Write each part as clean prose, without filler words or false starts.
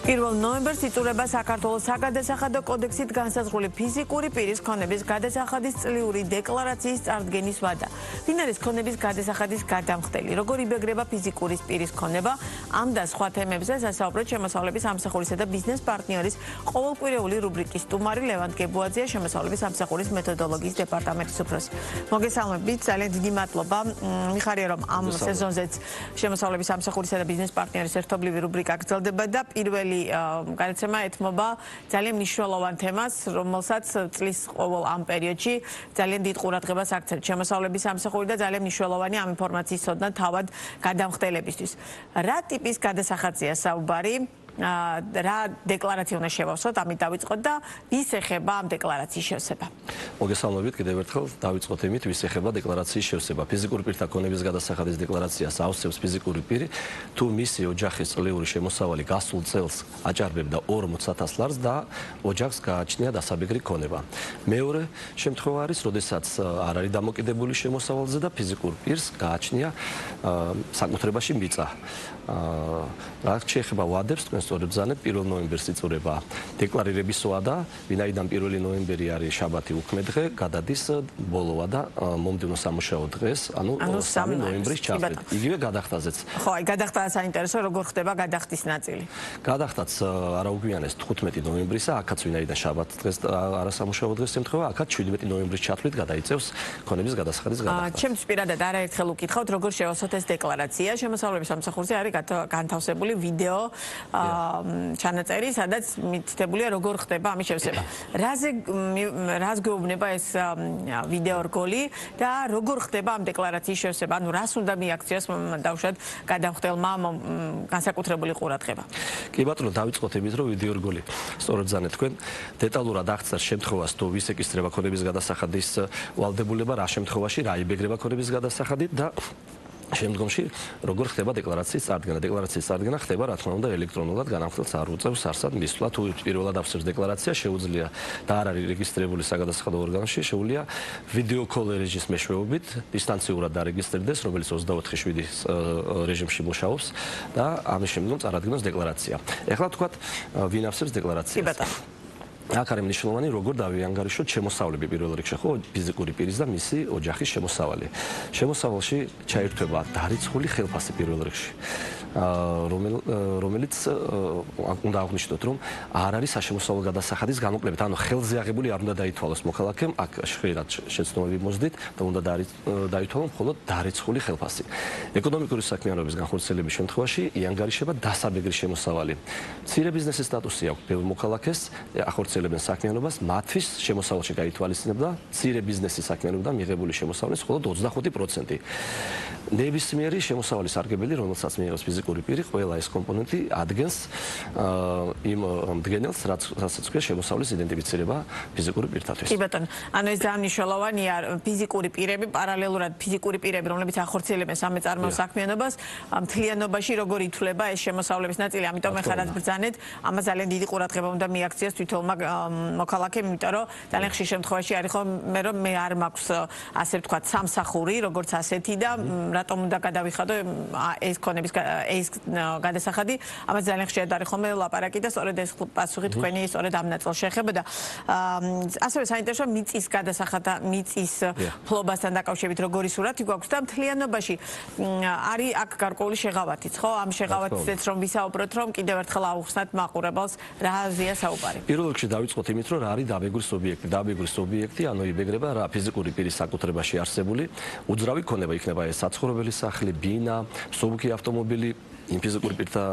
1 ნოემბერს იწურება საქართველოს საგადასახადო კოდექსით განსაზღვრული ფიზიკური პირის ქონების გადასახადის წლიური დეკლარაციის წარდგენის ვადა. ვინ არის ქონების გადასახადის გადამხდელი, როგორ იბეგრება ფიზიკური პირის ქონება, ამ და სხვა თემებზე სასაუბროთ შემოსავლების სამსახურისა და ბიზნეს პარტნიორის ყოველკვირეული რუბრიკის სტუმარი ლევანდ გებუაძეა, შემოსავლების სამსახურის მეთოდოლოგიის დეპარტამენტის უფროსი. მოგესალმებით, ძალიან დიდი მადლობა. მიხარია რომ ამ სეზონზეც შემოსავლების სამსახურისა და ბიზნეს პარტნიორის ერთობლივი რუბრიკა გრძელდება და პირველი გადაცემა ეთმობა ძალიან მნიშვნელოვან თემას, რომელსაც წლის ყოველ ამ პერიოდში ძალიან დიდ ყურადღებას აქცევთ შემოსავლების სამსახური და ძალიან მნიშვნელოვანი ამ ინფორმაციის ცოდნა თავად გადამხდელებისთვის. რა ტიპის გადასახადია საუბარი? რა დეკლარაცია უნდა შევავსოთ, ამით დავიწყოთ და ვის ეხება ამ დეკლარაციის შევსება. მოგესალმებით კიდევ ერთხელ, დავიწყოთ იმით, ვის ეხება დეკლარაციის შევსება. ფიზიკური პირთა ქონების გადასახადის დეკლარაციას ავსებს ფიზიკური პირი, თუ მისი ოჯახის წლიური შემოსავალი გასულ წელს აჭარბებდა 40,000 ლარს და ოჯახს გააჩნია დასაბეგრი ქონება. მეორე შემთხვევა არის, როდესაც არ არის დამოკიდებული შემოსავალზე და ფიზიკურ პირს გააჩნია საკუთრებაში მიწა. რაც შეეხება ვადებს, თქვენ სწორედ ბრძანებთ, 1 ნოემბერს იწურება დეკლარირების ვადა, ვინაიდან 1 ნოემბერი არის შაბათი უქმედღე, გადადის ბოლოვა და მომდევნო სამუშაო დღეს, ანუ 3 ნოემბრის ჩასვლით. იგივე გადახდაზეც. ხო, აი გადახდა საინტერესო, როგორ ხდება გადახდის ნაწილი. გადახდაც არაუგვიანეს 15 ნოემბრისა, აქაც ვინაიდან შაბათ დღეს არასამუშაო დღეს ემთხვევა, აქაც 17 ნოემბრის ჩათვლით გადაიწევს ქონების გადასახადის გადახდა. ჩემს პირადად არაერთხელ უკითხავთ, როგორ შევავსოთ ეს დეკლარაცია. შემოსავლების სამსახურზე არის განთავსებული ვიდეო ჩანაწერი, სადაც მითითებულია როგორ ხდება ამის შევსება. რას გვეუბნება ეს ვიდეო რგოლი და როგორ ხდება ამ დეკლარაციის შევსება? ანუ რას უნდა მიაქციოს დავუშვათ გადამხდელმა განსაკუთრებული ყურადღება. კი ბატონო, დავიწყოთ იმით, რომ ვიდეო რგოლი სწორედ ბრძანეთ თქვენ დეტალურად აღწერს შემთხვევას, თუ ვის ეკისრება ქონების გადასახადის ვალდებულება, რა შემთხვევაში რა იბეგრება ქონების გადასახადით და შემდგომში როგორ ხდება დეკლარაციის წარდგენა. დეკლარაციის წარდგენა ხდება, რა თქმა უნდა, ელექტრონულად, განახორციელებს არ უწევს არსად მისვლა, თუ პირველად ავსებს დეკლარაცია, შეუძლია და არ არის რეგისტრირებული საგადასახადო ორგანოში, შეუძლია ვიდეო კოლ რეჟიმის მეშვეობით დისტანციურად დარეგისტრირდეს, რომელიც 24/7 რეჟიმში მუშაობს და ამის შემდგომ წარადგინოს დეკლარაცია. ეხლა თქვათ, ვინ ავსებს დეკლარაციას? აქ არის მნიშვნელოვანი, როგორ დავიანგარიშოთ შემოსავლები პირველ რიგში, ხო, ფიზიკური პირის და მისი ოჯახის შემოსავალი. შემოსავალში ჩაირთვება დარიცხული ხელფასი პირველ რიგში, რომელიც უნდა აღვნიშნოთ, რომ არ არის საშემოსავლო გადასახადის გამოკლებით, ანუ ხელზე აღებული არ უნდა დაითვალოს მოქალაქემ, აქ ხშირად შეცდომები მოსდით და უნდა დაითვალოს მხოლოდ დარიცხული ხელფასი. ეკონომიკური საქმიანობის განხორციელების შემთხვევაში იანგარიშება დასაბეგრი შემოსავალი. მცირე ბიზნესის სტატუსი აქვს ბევრ მოქალაქეს, ახორციელებენ საქმიანობას, მათთვის შემოსავალში გაითვალისწინებდა მცირე ბიზნესის საქმიანობიდან მიღებული შემოსავლის მხოლოდ 25%. ნებისმიერი შემოსავლის სარგებელი, რომელსაც მიიღებს ფიზიკური პირი, ყველა ეს კომპონენტი ადგენს იმ მდგენელს, რასაც ქვია შემოსავლის იდენტიფიცირება ფიზიკური პირთათვის. კი ბატონო, ანუ ეს ძალიან მნიშვნელოვანია, ფიზიკური პირები, პარალელურად ფიზიკური პირები, რომლებიც ახორციელებენ სამეწარმეო საქმიანობას, მთლიანობაში როგორ ითვლება ეს შემოსავლების ნაწილი, ამიტომ ახლა რაც ბრძანეთ, ამას ძალიან დიდი ყურადღება უნდა მიაქციოს თვითონმა მოქალაქემ, იმიტომ რომ ძალიან ხშირ შემთხვევაში არის ხო რომ მე არ მაქვს ასე ვთქვათ სამსახური, როგორც ასეთი და რატომ უნდა გადავიხადო ეს ქონების ეს გადასახადი, ამას ძალიან ხშირად არის ხოლმე ლაპარაკი და სწორედ ეს პასუხი თქვენი სწორედ ამ ნაწილს შეეხება და ასევე საინტერესოა მიწის გადასახადა, მიწის ფლობასთან დაკავშირებით როგორი სურათი გვაქვს და მთლიანობაში არის აქ გარკვეული შეღავათიც, ხო? ამ შეღავათისეც რომ ვისაუბროთ, რომ კიდევ ერთხელ აუხსნათ მაყურებელს რაზეა საუბარი. პირველ რიგში დავიწყოთ იმით, რომ რა არის დაბეგრის ობიექტი. დაბეგრის ობიექტი, ანუ იბეგრება რა ფიზიკური პირის საკუთრებაში არსებული უძრავი ქონება, იქნება ეს საცხოვრებელი სახლი, ბინა, მსუბუქი ავტომობილი, იმ ფიზიკური პირთა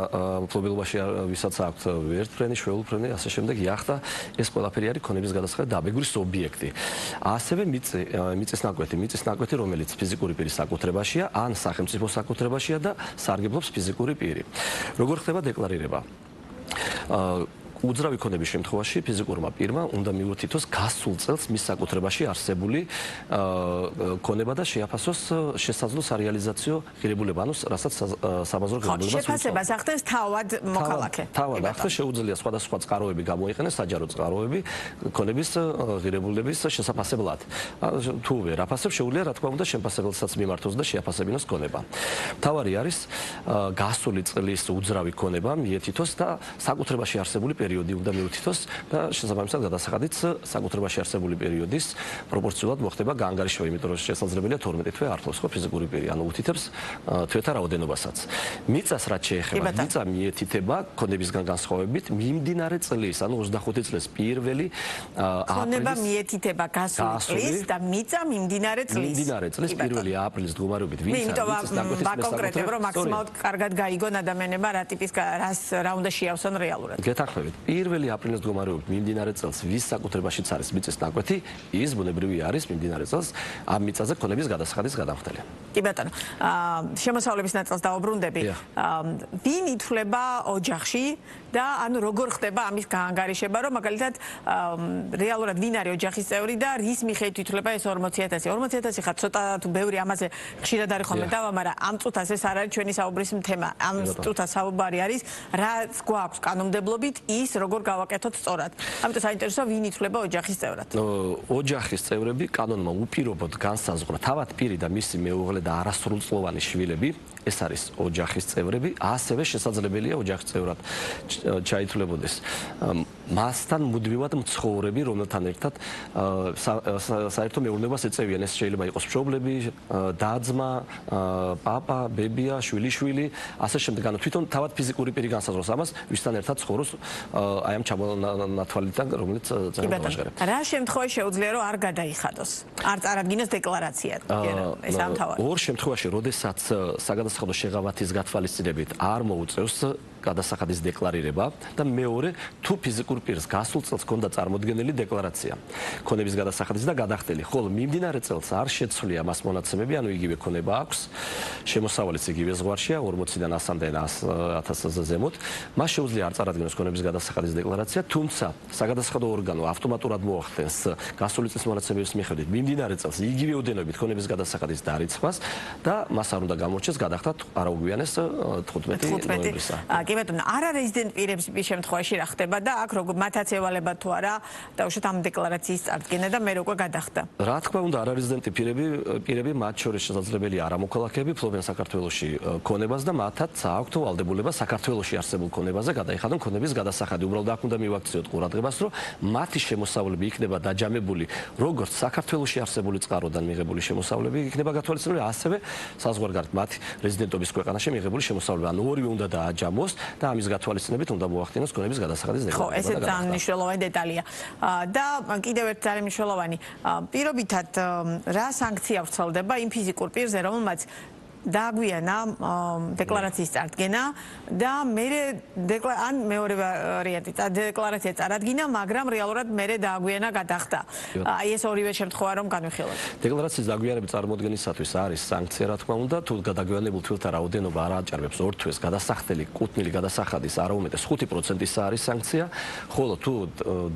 მფლობელობაში ვისაც აქვთ ერთფრენი, შვეულფრენი, ასე შემდეგ, იახტა, ეს ყველაფერი არის ქონების გადასახადი დაბეგრის ობიექტი. ასევე მიწის ნაკვეთი, რომელიც ფიზიკური პირის საკუთრებაშია, ან სახელმწიფო საკუთრებაშია და სარგებლობს ფიზიკური პირი. როგორ ხდება დეკლარირება? უძრავი ქონების შემთხვევაში ფიზიკურმა პირმა უნდა მიუთითოს გასულ წელს მის საკუთრებაში არსებული ქონება და შეაფასოს შესაძლო სარეალიზაციო ღირებულება, ანუ რასაც საბაზრო ღირებულებას შეფასებას ახდენს თავად მოქალაქე. თავად ახდენს, შეუძლია სხვადასხვა წყაროები გამოიყენოს საჯარო წყაროები ქონების ღირებულების შესაფასებლად. თუ ვერ აფასებს, შეუძლია რა თქმა უნდა შემფასებელსაც მიმართოს და შეაფასებინოს ქონება. თავარი არის გასული წლის უძრავი ქონება მიეთითოს და საკუთრებაში არსებული პერიოდი უნდა მიუთითოს და შესაბამისად გადასახადიც საკუთრებაში არსებული პერიოდის პროპორციულად მოხდება გაანგარიშვა, იმიტომ რომ შესაძლებელია 12 თვე ართოს ხო ფიზიკური პირი, ანუ უთითებს თვეთა რაოდენობასაც. მიწას რაც შეეხება, მიწა მიეთითება ქონებისგან განსხვავებით მიმდინარე წლის, ანუ 25 წლის პირველი ქონება მიეთითება გასული წლის და მიწა მიმდინარე წლის. მიმდინარე წლის პირველი აპრილის მდგომარეობით იმიტომ ვაკონკრეტებ, რომ მაქსიმალურად კარგად გაიგონ ადამიანებმა რა ტიპის რა უნდა შეავსონ რეალურად. გეთანხმებით, პირველი აპრილის მდგომარეობით მიმდინარე წელს ვის საკუთრებაშიც არის მიწის ნაკვეთი, ის ბუნებრივი არის მიმდინარე წელს ამ მიწაზე ქონების გადასახადის გადამხდელი. კი ბატონო, შემოსავლების ნაწილს დავუბრუნდები. ვინ ითვლება ოჯახში და ანუ როგორ ხდება ამის გაანგარიშება, რომ მაგალითად რეალურად ვინ არის ოჯახის წევრი და რის მიხედვით ითვლება ეს 40,000? 40,000 ხარ ცოტა თუ ბევრი, ამაზე ხშირად არის ხოლმე დავა, მაგრამ ამ წუთას ეს არ არის ჩვენი საუბრის თემა. ამ წუთას საუბარი არის რაც გვაქვს კანონმდებლობით ის როგორ გავაკეთოთ სწორად. ამიტომ საინტერესოა ვინ ითვლება ოჯახის წევრად. ოჯახის წევრები კანონმა უპირობოდ განსაზღვრა თავად პირი და მისი მეუღლე და არასრულწლოვანი შვილები, ეს არის ოჯახის წევრები, ასევე შესაძლებელია ოჯახის წევრად ჩაითვლებოდეს მასთან მუდმივად მცხოვრები, რომელთან ერთად საერთო მეურნეობას ეწევიან. ეს შეიძლება იყოს მშობლები, და-ძმა, პაპა, ბებია, შვილიშვილი, ასე შემდეგ. ანუ თვითონ თავად ფიზიკური პირი განსაზღვრავს ამას, ვისთან ერთად ცხოვრობს აი ამ ჩამონათვალიდან, რომელიც წამოაჟღერებს. რა შემთხვევაში შეუძლია რომ არ გადაიხადოს? არ წარადგინოს დეკლარაცია. ეს ამთავრად. ორ შემთხვევაში, როდესაც საგადასახადო შეღავათის გათვალისწინებით არ მოუწევს გადასახადის დეკლარირება და მეორე თუ ფიზიკურ პირს გასულ წელს ჰქონდა წარმოდგენილი დეკლარაცია ქონების გადასახადის და გადახდელი, ხოლო მიმდინარე წელს არ შეცვლია მას მონაცემები, ანუ იგივე ქონება აქვს, შემოსავალიც იგივე ზღვარშია 40-დან 100-მდე 100,000-ზე ზემოთ, მას შეუძლია არ წარადგინოს ქონების გადასახადის დეკლარაცია, თუმცა საგადასახადო ორგანო ავტომატურად მოახდენს გასული წლის მონაცემების მიხედვით მიმდინარე წელს იგივე ოდენობით ქონების გადასახადის დარიცხვას და მას არ უნდა გამორჩეს გადახდა არაუგვიანეს 15 ნოემბრისა. კი ბატონო, არარეზიდენტ პირების შემთხვევაში რა ხდება და აქ როგორ მათაც ევალება თუ არა დაუშვათ ამ დეკლარაციის წარდგენა და მე როგორ გადახდა? რა თქმა უნდა, არარეზიდენტი პირები მათ შორის შესაძლებელია არამოქალაქეები ფლობენ საქართველოში ქონებას და მათაც აქვთ ვალდებულება საქართველოში არსებულ ქონებაზე გადაიხადონ ქონების გადასახადი. უბრალოდ აქ უნდა მივაქციოთ ყურადღებას, რომ მათი შემოსავლები იქნება დაჯამებული როგორც საქართველოში არსებული წყაროდან მიღებული შემოსავლები იქნება გათვალისწინებული, ასევე საზღვარგარეთ მათი რეზიდენტობის ქვეყანაში მიღებული შემოსავლები. ანუ ორივე უნდა დააჯამოს და ამის გათვალისწინებით უნდა მოახდინოს ქონების გადასახადის დეკლარაცია. ხო, ესეც ძალიან მნიშვნელოვანი დეტალია. და კიდევ ერთ ძალიან მნიშვნელოვანი, პირობითად რა სანქცია ვრცელდება იმ ფიზიკურ პირზე, რომელმაც დააგვიანა დეკლარაციის წარდგენა და ან მეორე ვარიანტი, დეკლარაცია წარადგინა, მაგრამ რეალურად მერე დააგვიანა გადახდა. აი ეს ორივე შემთხვევა რომ განვიხილოთ. დეკლარაციის დაგვიანების წარმოდგენისათვის არის სანქცია, რა თქმა უნდა, თუ გადაგვიანებულ თვილთა რაოდენობა არ აჭარბებს 2 თვეს, გადასახდელი კუთვნილი გადასახადის არა უმეტეს 5%-ისა არის სანქცია, ხოლო თუ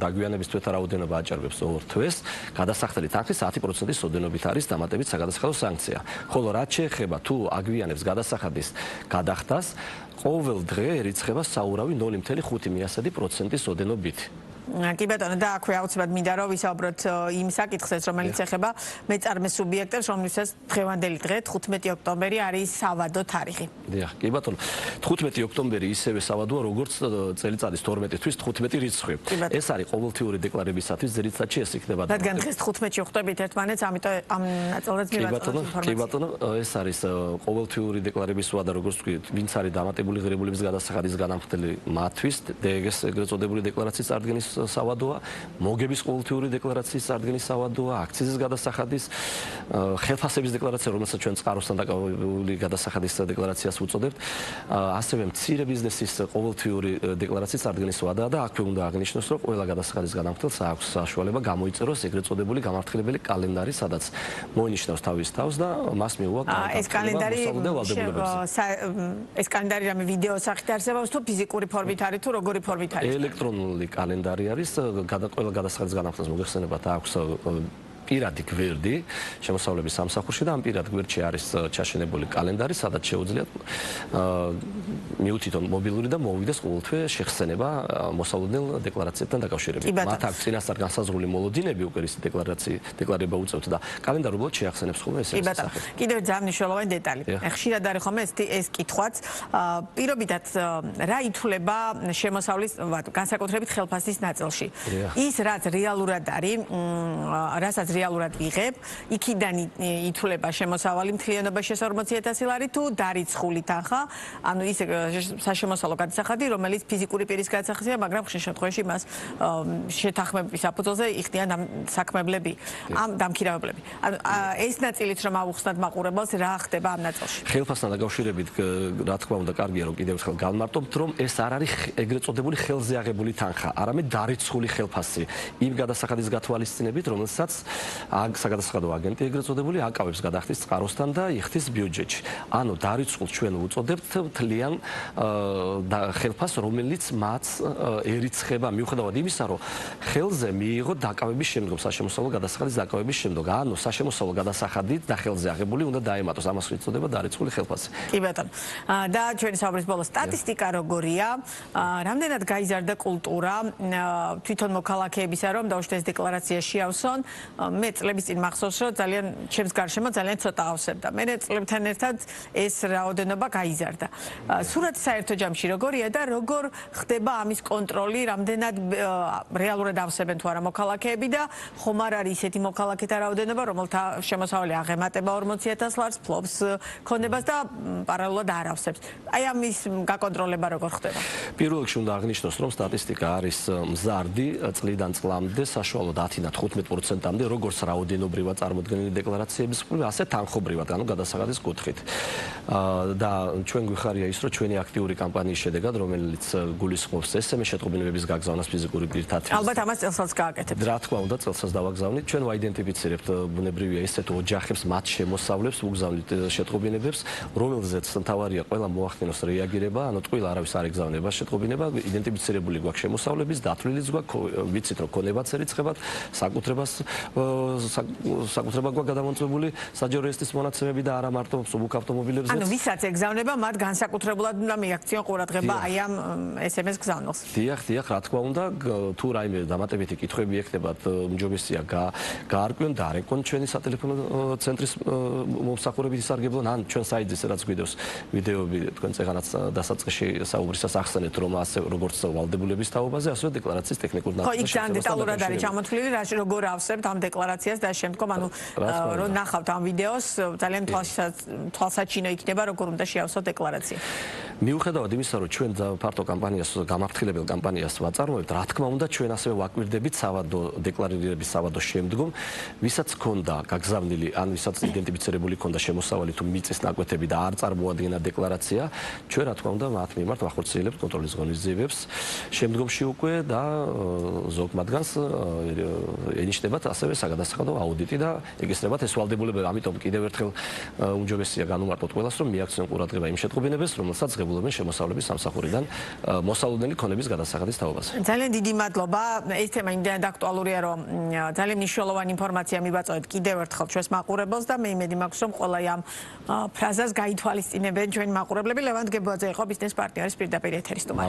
დაგვიანების თვითთა რაოდენობა აჭარბებს 2 თვეს, გადასახდელი თანხის 10%-ის ოდენობით არის დამატებით საგადასახადო სანქცია. ხოლო რაც შეეხება თუ აგვიანებს გადასახადის გადახდას, ყოველ დღე ერიცხება საურავი 0.5%-ის ოდენობით. კი ბატონო, და აქვე აუცილებლად მინდა რომ ვისაუბროთ იმ საკითხზე, რომელიც ეხება მეწარმე სუბიექტებს, რომლითაც დღევანდელი დღე 15 ოქტომბერი არის სავადო თარიღი. დიახ, კი ბატონო. 15 ოქტომბერი ისევე სავადოა, როგორც წელიწადის 12 თვის 15 რიცხვი. ეს არის ყოველთვიური დეკლარირებისათვის ძირითადად ეს იქნება. რადგან დღეს 15-ში ვხვდებით ერთმანეთს, ამიტომ ამ ნაწილად მივაწოდოთ ინფორმაცია. კი ბატონო, ეს არის ყოველთვიური დეკლარირების ვადა, როგორც თქვი, ვინც არის დამატებული ღირებულების გადასახადის განამხდელი მათთვის, დეგეს ეგრეთ წოდებული დეკლარაციის წარდგენის სავადოა, მოგების ყოველთვიური დეკლარაციის წარდგენის სავადოა, აქციზის გადასახადის, ხელფასების დეკლარაცია, რომელსაც ჩვენ წყაროსთან დაკავებული გადასახადის დეკლარაციას უწოდებთ, ასევე მცირე ბიზნესის ყოველთვიური დეკლარაციის წარდგენის ვადაა და აქვე უნდა აღნიშნოს, რომ ყველა გადასახადის განამხილველს აქვს საშუალება გამოიწეროს ეგრეთ წოდებული გამართლებელი კალენდარი, სადაც მოინიშნავს თავის თავს და მას მიუვაკ ეს კალენდარი რამე ვიდეო სახით არსებობს თუ ფიზიკური ფორმით არის თუ როგორი ფორმით არის? ელექტრონული კალენდარი არის, ყველა გადასახადის განამხილველს მოგეხსენებათ აქვს პირადი გვერდი შემოსავლების სამსახურში და ამ პირად გვერდში არის ჩაშენებული კალენდარი, სადაც შეუძლიათ მიუთითონ მობილური და მოვიდეს ყოველთვე შეხსენება მოსალოდნელ დეკლარაციებთან დაკავშირებით. მათ აქვს წინასწარ განსაზღვრული მოლოდინები უკვე ის დეკლარება უწევთ და კალენდარი უბრალოდ შეახსენებს ხოლმე ეს სახე. კიდევ ძალიან მნიშვნელოვანი დეტალი. ხშირად არის ხოლმე ეს კითხვაც, პირობითად რა ითვლება შემოსავლის განსაკუთრებით ხელფასის ნაწილში. ის რაც რეალურად არის, რასაც რეალურად იღებ, იქიდან ითვლება შემოსავალი მთლიანობა 440,000 ლარი თუ დარიცხული თანხა, ანუ ის საშემოსავლო გადასახადი, რომელიც ფიზიკური პირის გადასახადია, მაგრამ ხშირ შემთხვევაში მას შეთანხმების საფუძველზე იხდიან საქმებლები, ამ დამქირავებლები. ანუ ეს ნაწილიც რომ ავუხსნათ მაყურებელს, რა ხდება ამ ნაწილში? ხელფასთან დაკავშირებით, რა თქმა უნდა, კარგია რომ კიდევ ერთხელ განმარტობთ, რომ ეს არ არის ეგრეთ წოდებული ხელზე აღებული თანხა, არამედ დარიცხული ხელფასი იმ გადასახადის გათვალისწინებით, რომელსაც საგადასახადო აგენტი ეგრეთ წოდებული აკავებს გადახდის წყაროსთან და იხდის ბიუჯეტში. ანუ დარიცხულს ჩვენ უწოდებთ მთლიან ხელფასს, რომელიც მათ ერიცხება მიუხედავად იმისა, რომ ხელზე მიიღო დაკავების შემდგომ, საშემოსავლო გადასახადის დაკავების შემდგომ. ანუ საშემოსავლო გადასახადით და ხელზე აღებული უნდა დაემატოს, ამას უწოდება დარიცხული ხელფასი. კი ბატონო. და ჩვენი საუბრის ბოლოს სტატისტიკა როგორია? რამდენად გაიზარდა კულტურა თვითონ მოქალაქეებისა, რომ დაუშვათ ეს დეკლარაცია შეავსონ? მე წლების წინ მახსოვს, რომ ძალიან ჩემს გარშემო ძალიან ცოტა ავსებდა. მე წლებთან ერთად ეს რაოდენობა გაიზარდა. სურათი საერთო ჯამში როგორია და როგორ ხდება ამის კონტროლი, რამდენად რეალურად ავსებენ თუ არა მოქალაქეები და ხომ არ არის ისეთი მოქალაქეთა რაოდენობა, რომელთა შემოსავალი აღემატება 40,000 ლარს, ფლობს ქონებას და პარალელურად არ ავსებს. აი ამის გაკონტროლება როგორ ხდება? პირველ რიგში უნდა აღნიშნოს, რომ სტატისტიკა არის მზარდი წლიდან წლამდე, საშუალოდ 10-დან 15%-მდე, როგორც რაოდენობრივად წარმოდგენილი დეკლარაციების მხრივ, ასე თანხობრივად, ანუ გადასახადის კუთხით. და ჩვენ გვიხარია ის, რომ ჩვენი აქტიური კამპანიის შედეგად, რომელიც გულისხმობს SMS შეტყობინებების გაგზავნას ფიზიკური პირთათვის. ალბათ ამას წელსაც გააკეთებთ. რა თქმა უნდა, წელსაც დავაგზავნით. ჩვენ ვაიდენტიფიცირებთ, ბუნებრივია ისეთ ოჯახებს, მათ შემოსავლებს, ვუგზავნით შეტყობინებებს, რომელზეც მთავარია ყველა მოახდინოს რეაგირება, ანუ ტყუილ არავის არ ეგზავნება შეტყობინება, იდენტიფიცირებული გვაქვს შემოსავლების, დათვლილიც გვაქვს, ვიცით რომ ქონებაც ერიცხებათ, საკუთრება გვაქვს გადამონწმებული საჯარო რეესტრის მონაცემები და არა მარტო მსუბუქ ავტომობილებზე. ანუ ვისაც ეგზავნება, მათ განსაკუთრებულად უნდა მიაქციონ ყურადღება აი ამ SMS გზავნილს. დიახ, რა თქმა უნდა, თუ რაიმე დამატებითი კითხვები ექნებათ, უმჯობესია გაარკვიონ და არეკონ ჩვენი სატელეფონო ცენტრის მომსახურებით ისარგებლონ, ან ჩვენ საიტზე რაც გვიდევს ვიდეოები თქვენ წეღანაც დასაწყისში საუბრისას ახსენეთ, რომ ასე როგორც ვალდებულების თაობაზე, ასევე დეკლარაციის ტექნიკურ ნაკლებად. ხო, იქ ძალიან დეტალურად არის ჩამოთვლილი, როგორ ავსებთ ამ დეკლარაციას და შემდგომ, ანუ რომ ნახავთ ამ ვიდეოს, ძალიან თვალსაჩინო იქნება, როგორ უნდა შეავსოთ დეკლარაცია. მიუხედავად იმისა, რომ ჩვენ ფართო კამპანიას, გამართლებელ კამპანიას ვაწარმოებთ, რა თქმა უნდა, ჩვენ ასევე ვაკვირდებით სავადო დეკლარირების სავადო შემდგომ, ვისაც ჰქონდა გაგზავნილი, ან ვისაც იდენტიფიცირებული ჰქონდა შემოსავალი თუ მიწის ნაკვეთები და არ წარმოადგენდა დეკლარაცია, ჩვენ რა თქმა უნდა მათ მიმართ ვახორციელებთ კონტროლის ღონისძიებებს შემდგომში უკვე და ზოგ მათგანს ენიშნებათ ასევე საგადასახადო აუდიტი და ეკისრებათ ეს ვალდებულებები. ამიტომ კიდევ ერთხელ უმჯობესია განუმარტოთ ყველას, რომ მიაქციონ ყურადღება იმ შეტყობინებებს, რომელსაც ღებულობენ შემოსავლების სამსახურიდან მოსალოდნელი ქონების გადასახადის თაობაზე. ძალიან დიდი მადლობა. ეს თემა იმდენად აქტუალურია, რომ ძალიან მნიშვნელოვანი ინფორმაცია მივაწოდეთ კიდევ ერთხელ ჩვენს მაყურებელს და მე იმედი მაქვს, რომ ყველა ამ ფრაზას გაითვალისწინებენ ჩვენი მაყურებლები. ლევანდ გებუაძე იყო ბიზნეს პარტნიორის პირდაპირ ეთერის სტუმარი.